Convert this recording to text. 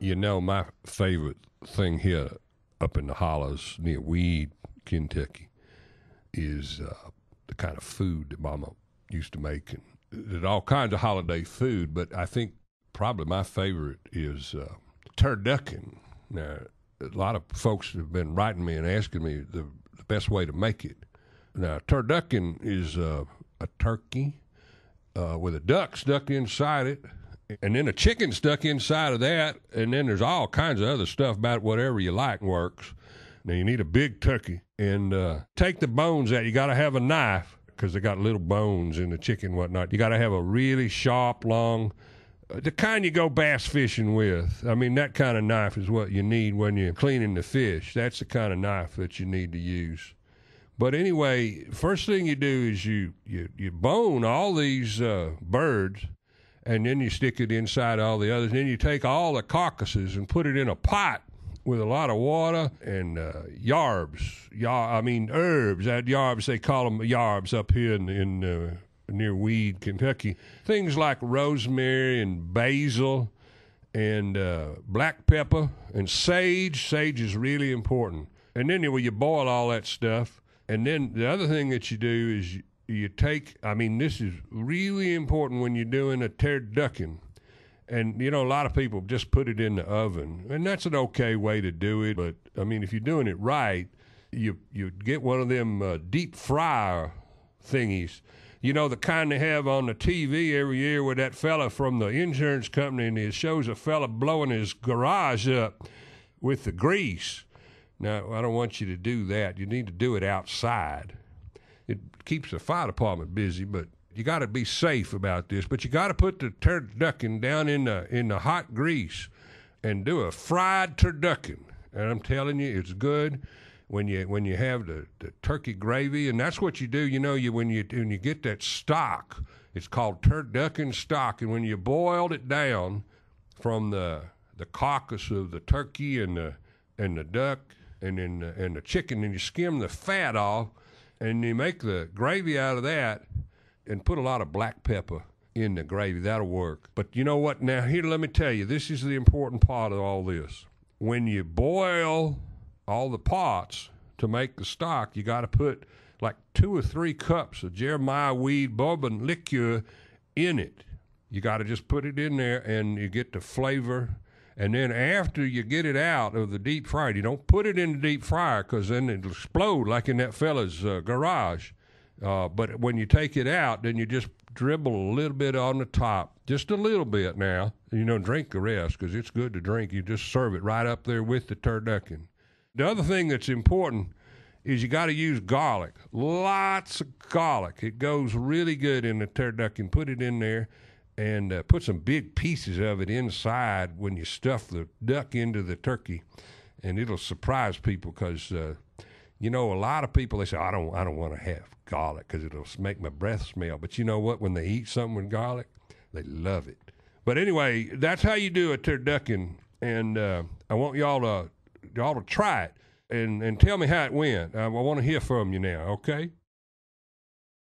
You know, my favorite thing here up in the hollows near Weed, Kentucky, is the kind of food that Mama used to make. And there's all kinds of holiday food, but I think probably my favorite is turducken. Now, a lot of folks have been writing me and asking me the best way to make it. Now, turducken is a turkey with a duck stuck inside it, and then a chicken stuck inside of that, and then there's all kinds of other stuff about it, whatever you like works. Now, you need a big turkey, and take the bones out. You got to have a knife because they got little bones in the chicken and whatnot. You got to have a really sharp, long, the kind you go bass fishing with. I mean, that kind of knife is what you need when you're cleaning the fish. That's the kind of knife that you need to use. But anyway, first thing you do is you bone all these birds, and then you stick it inside all the others. And then you take all the carcasses and put it in a pot with a lot of water and herbs. Yarbs, they call them yarbs up here in near Weed, Kentucky. Things like rosemary and basil and black pepper and sage. Sage is really important. And then you boil all that stuff. And then the other thing that you do is you take, this is really important when you're doing a turducken. And, a lot of people just put it in the oven. And that's an okay way to do it. But, if you're doing it right, you get one of them deep fryer thingies. The kind they have on the TV every year with that fella from the insurance company, and it shows a fella blowing his garage up with the grease. Now, I don't want you to do that. You need to do it outside. It keeps the fire department busy, but you got to be safe about this. But you got to put the turducken down in the hot grease and do a fried turducken. And I'm telling you, it's good when you have the turkey gravy, and that's what you do. When you get that stock, it's called turducken stock. And when you boiled it down from the carcass of the turkey and the duck and the chicken, and you skim the fat off, and you make the gravy out of that, and put a lot of black pepper in the gravy. That'll work. But you know what? Now, here, let me tell you, this is the important part of all this. When you boil all the parts to make the stock, you got to put like 2 or 3 cups of Jeremiah Weed bourbon liqueur in it. You got to just put it in there, and you get the flavor. And then after you get it out of the deep fryer, you don't put it in the deep fryer because then it'll explode like in that fella's garage. But when you take it out, then you just dribble a little bit on the top, just a little bit now. Drink the rest because it's good to drink. You just serve it right up there with the turducken. The other thing that's important is you got to use garlic, lots of garlic. It goes really good in the turducken. Put it in there and put some big pieces of it inside when you stuff the duck into the turkey, and it'll surprise people because a lot of people, they say, I don't want to have garlic because it'll make my breath smell. But you know what? When they eat something with garlic, they love it. But anyway, that's how you do a turducken, and I want y'all to try it and tell me how it went. I want to hear from you now, okay?